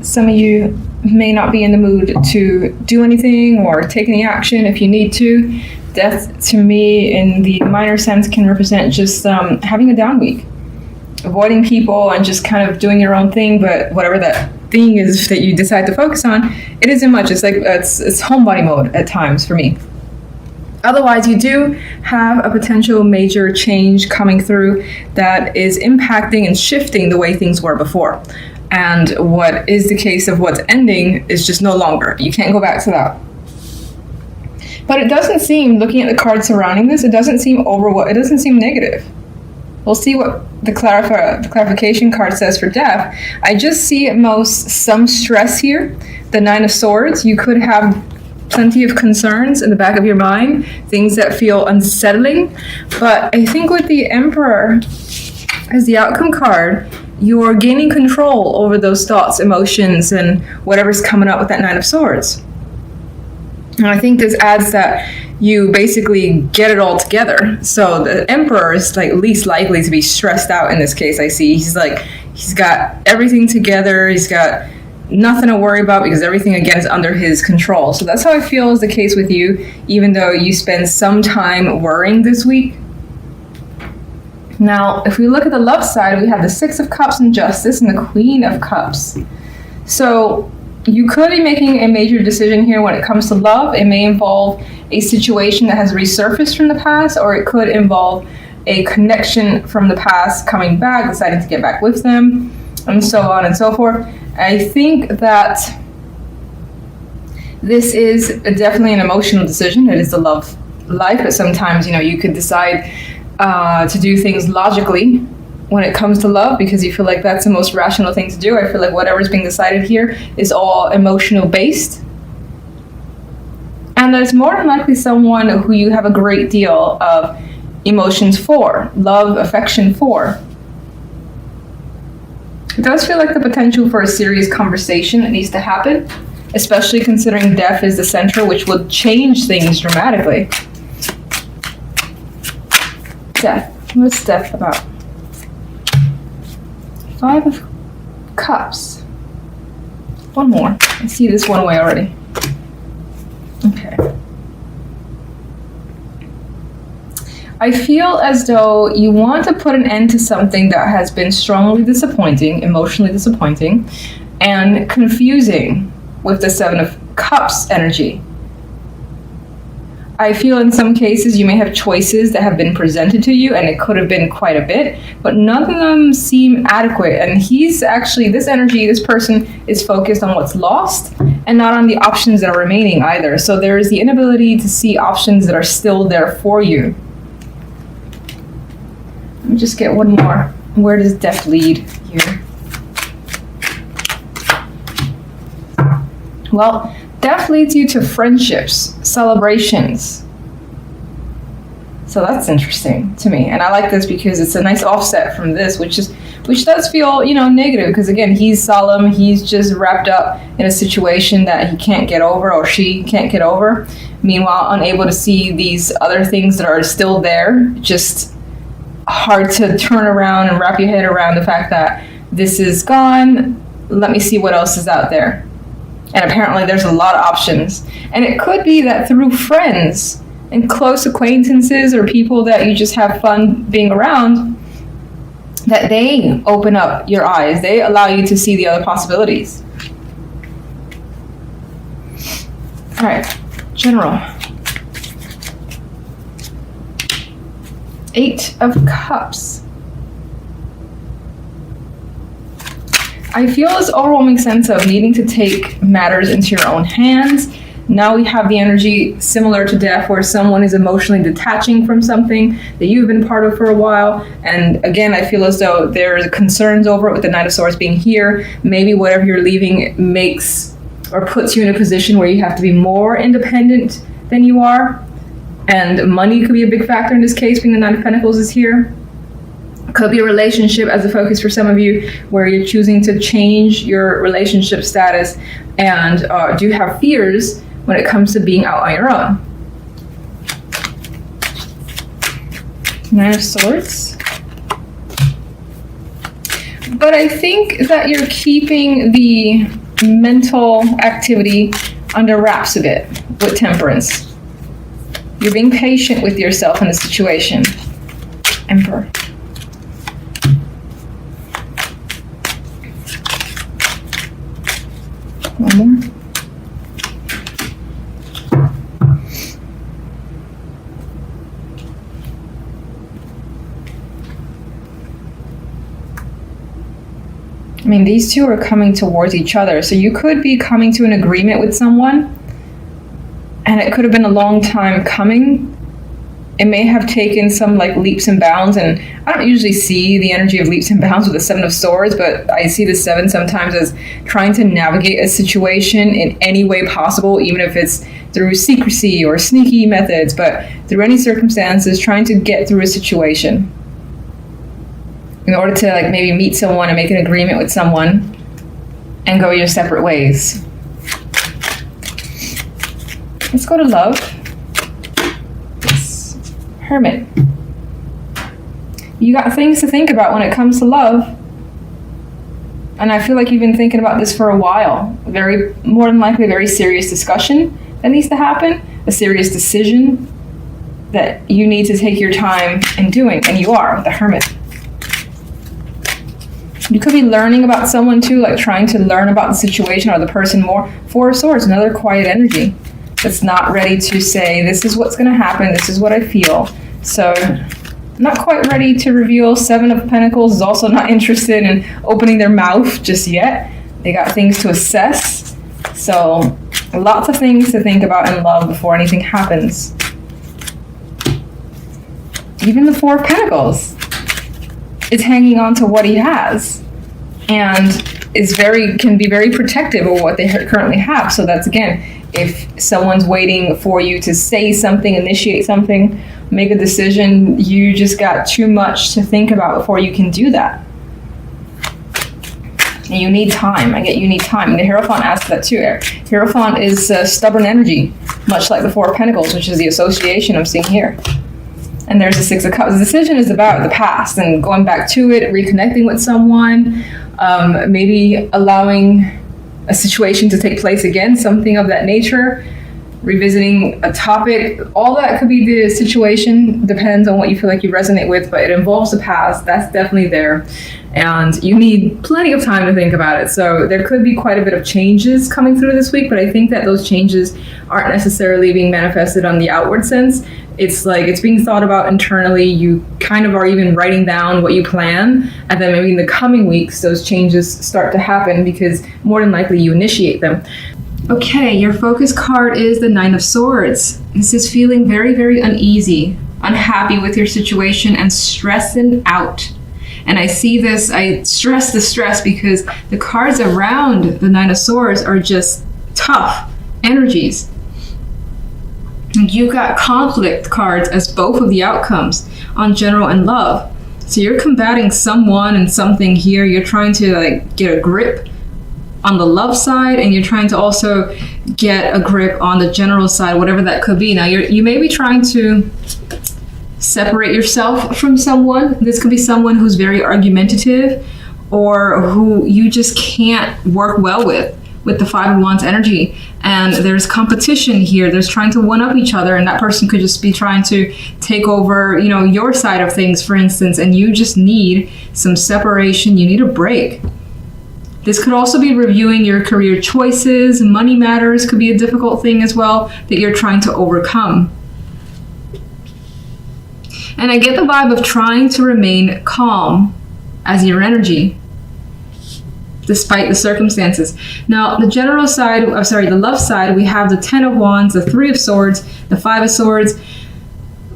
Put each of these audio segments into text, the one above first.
some of you may not be in the mood to do anything or take any action if you need to. Death, to me, in the minor sense, can represent just having a down week, avoiding people and just kind of doing your own thing. But whatever that thing is that you decide to focus on, it isn't much. It's like it's homebody mode at times for me. Otherwise, you do have a potential major change coming through that is impacting and shifting the way things were before. And what is the case of what's ending is just no longer. You can't go back to that. But it doesn't seem, looking at the cards surrounding this, it doesn't seem it doesn't seem negative. We'll see what the clarification card says for death. I just see at most some stress here. The Nine of Swords, you could have plenty of concerns in the back of your mind, things that feel unsettling. But I think with the Emperor as the outcome card, you're gaining control over those thoughts, emotions, and whatever's coming up with that Nine of Swords. And I think this adds that you basically get it all together. So the Emperor is like least likely to be stressed out in this case. I see he's got everything together. He's got nothing to worry about because everything again is under his control. So that's how I feel is the case with you, even though you spend some time worrying this week. Now, if we look at the love side, we have the Six of Cups and Justice and the Queen of Cups. So you could be making a major decision here when it comes to love. It may involve a situation that has resurfaced from the past, or it could involve a connection from the past coming back, deciding to get back with them, and so on and so forth. I think that this is definitely an emotional decision. It is the love life, but sometimes, you could decide to do things logically when it comes to love because you feel like that's the most rational thing to do. I feel like whatever's being decided here is all emotional based. And there's more than likely someone who you have a great deal of emotions for, love, affection for. It does feel like the potential for a serious conversation that needs to happen, especially considering death is the center, which will change things dramatically. Death. What's death about? Five of Cups. One more. I see this one away already. Okay. I feel as though you want to put an end to something that has been strongly disappointing, emotionally disappointing, and confusing with the Seven of Cups energy. I feel in some cases you may have choices that have been presented to you, and it could have been quite a bit, but none of them seem adequate. And this person is focused on what's lost and not on the options that are remaining either. So there is the inability to see options that are still there for you. Let me just get one more. Where does death lead here? Well, death leads you to friendships, celebrations. So that's interesting to me. And I like this because it's a nice offset from this, which does feel, negative. Because again, he's solemn. He's just wrapped up in a situation that he can't get over or she can't get over. Meanwhile, unable to see these other things that are still there. Just hard to turn around and wrap your head around the fact that this is gone. Let me see what else is out there. And apparently there's a lot of options. And it could be that through friends and close acquaintances or people that you just have fun being around, that they open up your eyes. They allow you to see the other possibilities. All right, General. Eight of Cups. I feel this overwhelming sense of needing to take matters into your own hands. Now we have the energy similar to death where someone is emotionally detaching from something that you've been part of for a while. And again, I feel as though there's concerns over it with the Knight of Swords being here. Maybe whatever you're leaving makes or puts you in a position where you have to be more independent than you are. And money could be a big factor in this case, being the Nine of Pentacles is here. Could be a relationship as a focus for some of you where you're choosing to change your relationship status and do have fears when it comes to being out on your own. Nine of Swords. But I think that you're keeping the mental activity under wraps a bit with Temperance. You're being patient with yourself in the situation. Emperor. One more. I mean, these two are coming towards each other. So you could be coming to an agreement with someone, and it could have been a long time coming. It may have taken some like leaps and bounds, and I don't usually see the energy of leaps and bounds with the Seven of Swords, but I see the Seven sometimes as trying to navigate a situation in any way possible, even if it's through secrecy or sneaky methods, but through any circumstances, trying to get through a situation in order to like maybe meet someone and make an agreement with someone and go your separate ways. Let's go to love. Hermit. You got things to think about when it comes to love. And I feel like you've been thinking about this for a while. More than likely, a very serious discussion that needs to happen. A serious decision that you need to take your time in doing. And you are, the Hermit. You could be learning about someone too, like trying to learn about the situation or the person more. Four of Swords, another quiet energy that's not ready to say, this is what's going to happen, this is what I feel. So, not quite ready to reveal. Seven of Pentacles is also not interested in opening their mouth just yet. They got things to assess. So, lots of things to think about in love before anything happens. Even the Four of Pentacles is hanging on to what he has and can be very protective of what they currently have. So that's, again, if someone's waiting for you to say something, initiate something, make a decision, you just got too much to think about before you can do that. And you need time. I get you need time. And the Hierophant asks that too. Hierophant is stubborn energy, much like the Four of Pentacles, which is the association I'm seeing here. And there's the Six of Cups. The decision is about the past and going back to it, reconnecting with someone, maybe allowing a situation to take place again, something of that nature, revisiting a topic. All that could be the situation, depends on what you feel like you resonate with, but it involves the past. That's definitely there. And you need plenty of time to think about it. So there could be quite a bit of changes coming through this week, but I think that those changes aren't necessarily being manifested on the outward sense. It's like it's being thought about internally. You kind of are even writing down what you plan, and then maybe in the coming weeks those changes start to happen because more than likely you initiate them. Okay, your focus card is the Nine of Swords. This is feeling very, very uneasy, unhappy with your situation, and stressing out. And I see this, I stress the stress because the cards around the Nine of Swords are just tough energies. You got conflict cards as both of the outcomes on general and love. So you're combating someone and something here. You're trying to like get a grip on the love side, and you're trying to also get a grip on the general side, whatever that could be. Now you may be trying to separate yourself from someone. This could be someone who's very argumentative or who you just can't work well with the Five of Wands energy. And there's competition here. There's trying to one up each other, and that person could just be trying to take over, your side of things, for instance, and you just need some separation. You need a break. This could also be reviewing your career choices. Money matters could be a difficult thing as well that you're trying to overcome. And I get the vibe of trying to remain calm as your energy, despite the circumstances. Now, the general side, the love side, we have the Ten of Wands, the Three of Swords, the Five of Swords.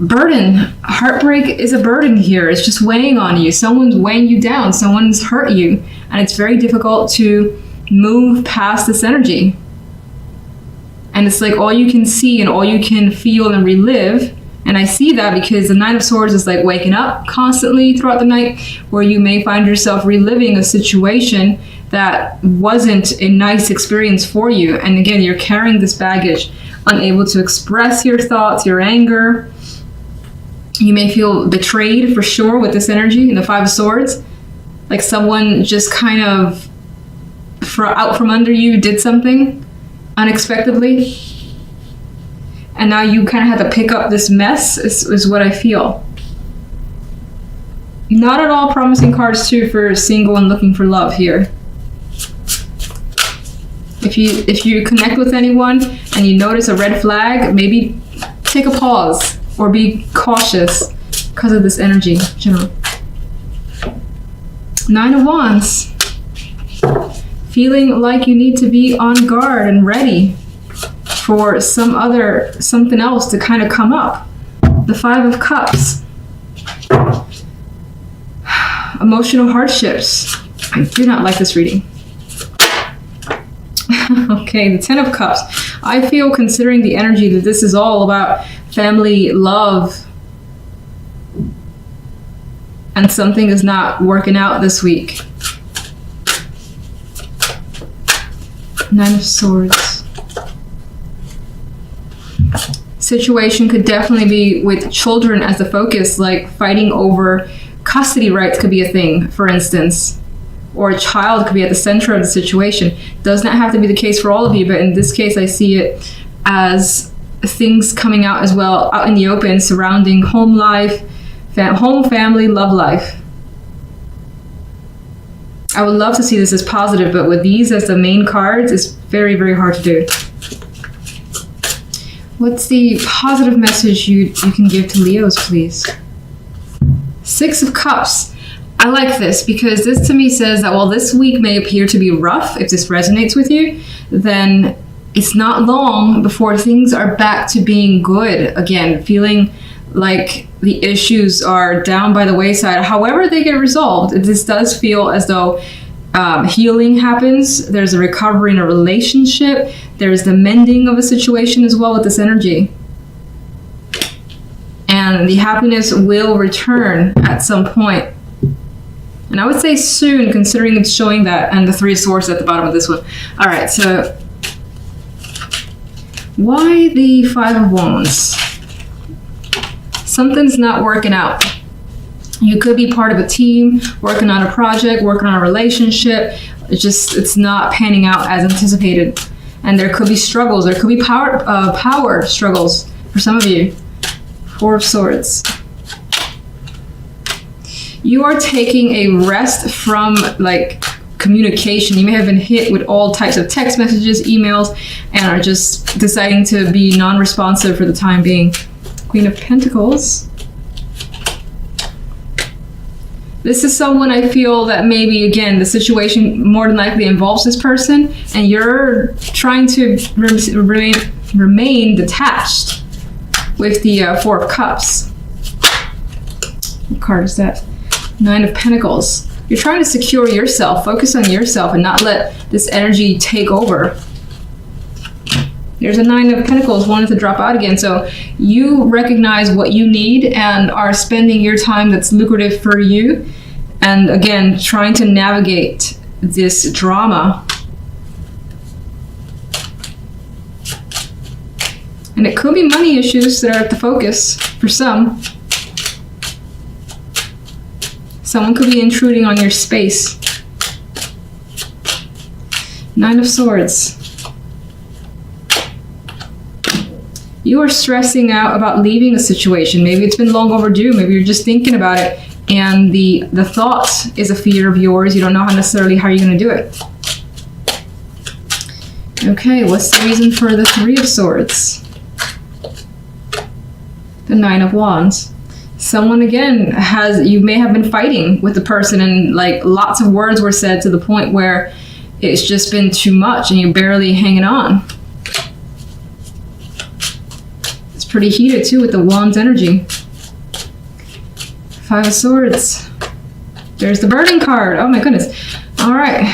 Burden. Heartbreak is a burden here. It's just weighing on you. Someone's weighing you down. Someone's hurt you. And it's very difficult to move past this energy. And it's like all you can see and all you can feel and relive. And I see that because the Nine of Swords is like waking up constantly throughout the night, where you may find yourself reliving a situation that wasn't a nice experience for you. And again, you're carrying this baggage, unable to express your thoughts, your anger. You may feel betrayed for sure with this energy in the Five of Swords. Like someone just kind of out from under you, did something unexpectedly, and now you kind of have to pick up this mess, is what I feel. Not at all promising cards too for single and looking for love here. If you connect with anyone and you notice a red flag, maybe take a pause or be cautious because of this energy. General. 9 of Wands. Feeling like you need to be on guard and ready for something else to kind of come up. The 5 of Cups. Emotional hardships. I do not like this reading. Okay, the 10 of Cups. I feel, considering the energy, that this is all about family, love, and something is not working out this week. 9 of Swords. Situation could definitely be with children as the focus, like fighting over custody rights could be a thing, for instance. Or a child could be at the center of the situation. Does not have to be the case for all of you, but in this case I see it as things coming out as well, out in the open, surrounding home life, home, family, love life. I would love to see this as positive, but with these as the main cards, it's very, very hard to do. What's the positive message you can give to Leos, please? 6 of Cups. I like this because this to me says that while this week may appear to be rough, if this resonates with you, then it's not long before things are back to being good again, feeling like the issues are down by the wayside. However they get resolved, this does feel as though healing happens. There's a recovery in a relationship. There's the mending of a situation as well with this energy. And the happiness will return at some point. And I would say soon, considering it's showing that, and the 3 of Swords at the bottom of this one. All right, so why the 5 of Wands? Something's not working out. You could be part of a team, working on a project, working on a relationship. It's not panning out as anticipated. And there could be struggles. There could be power struggles for some of you. 4 of Swords. You are taking a rest from like communication. You may have been hit with all types of text messages, emails, and are just deciding to be non-responsive for the time being. Queen of Pentacles. This is someone I feel that maybe, again, the situation more than likely involves this person, and you're trying to remain detached with the 4 of Cups. What card is that? 9 of Pentacles. You're trying to secure yourself, focus on yourself, and not let this energy take over. There's a 9 of Pentacles wanting to drop out again. So you recognize what you need and are spending your time that's lucrative for you. And again, trying to navigate this drama. And it could be money issues that are at the focus for some. Someone could be intruding on your space. 9 of Swords. You are stressing out about leaving a situation. Maybe it's been long overdue. Maybe you're just thinking about it, and the thought is a fear of yours. You don't know necessarily how you're going to do it. Okay, what's the reason for the 3 of Swords? The 9 of Wands. Someone, again, you may have been fighting with the person, and like lots of words were said to the point where it's just been too much and you're barely hanging on. It's pretty heated too with the Wands energy. 5 of Swords. There's the burning card. Oh my goodness. All right.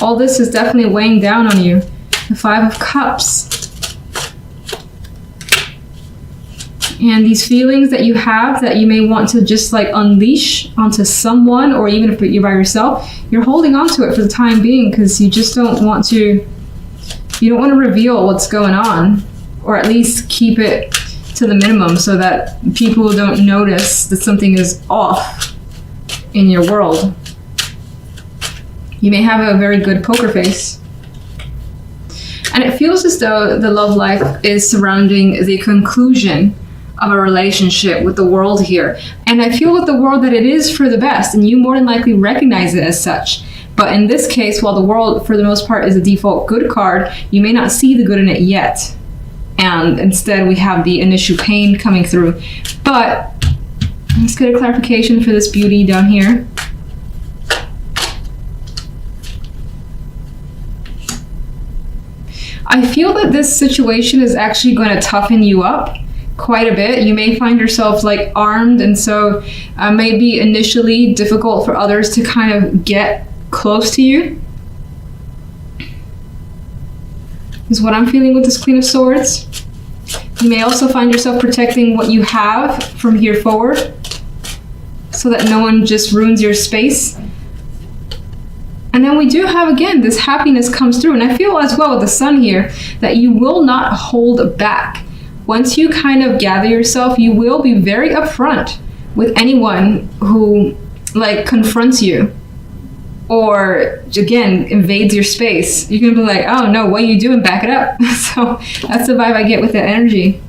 All this is definitely weighing down on you. The 5 of Cups. And these feelings that you have that you may want to just like unleash onto someone, or even if you're by yourself, you're holding on to it for the time being because you just don't want to, you don't want to reveal what's going on, or at least keep it to the minimum so that people don't notice that something is off in your world. You may have a very good poker face. And it feels as though the love life is surrounding the conclusion of a relationship with the world here. And I feel with the world that it is for the best, and you more than likely recognize it as such. But in this case, while the world for the most part is a default good card, you may not see the good in it yet. And instead we have the initial pain coming through. But let's get a clarification for this beauty down here. I feel that this situation is actually going to toughen you up quite a bit. You may find yourself like armed, and so may be initially difficult for others to kind of get close to you, is what I'm feeling with this Queen of Swords. You may also find yourself protecting what you have from here forward so that no one just ruins your space. And then we do have, again, this happiness comes through. And I feel as well with the Sun here that you will not hold back. Once you kind of gather yourself, you will be very upfront with anyone who like confronts you or, again, invades your space. You're gonna be like, oh no, what are you doing? Back it up. So that's the vibe I get with that energy.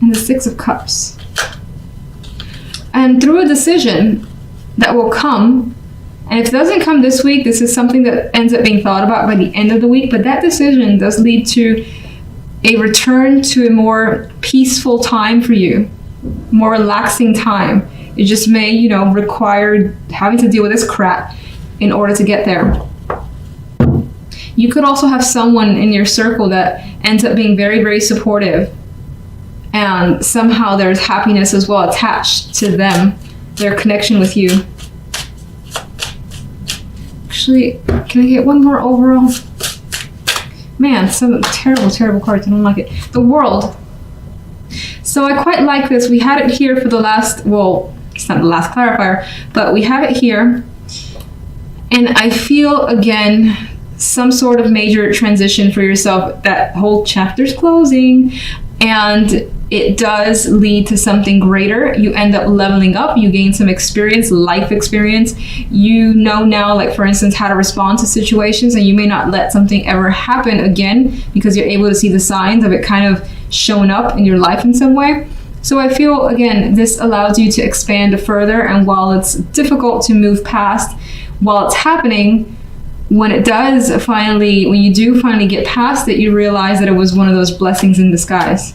And the Six of Cups. And through a decision that will come, and if it doesn't come this week, this is something that ends up being thought about by the end of the week, but that decision does lead to a return to a more peaceful time for you, more relaxing time. It just may, you know, require having to deal with this crap in order to get there. You could also have someone in your circle that ends up being very, very supportive, and somehow there's happiness as well attached to them, their connection with you. Actually, can I get one more overall? Man, some terrible, terrible cards. I don't like it. The World. So I quite like this. We had it here for the last, well, it's not the last clarifier, but we have it here. And I feel, again, some sort of major transition for yourself. That whole chapter's closing, and it does lead to something greater. You end up leveling up, you gain some experience, life experience. You know now, like for instance, how to respond to situations, and you may not let something ever happen again because you're able to see the signs of it kind of showing up in your life in some way. So I feel, again, this allows you to expand further, and while it's difficult to move past, while it's happening, when it does finally, when you do finally get past it, you realize that it was one of those blessings in disguise.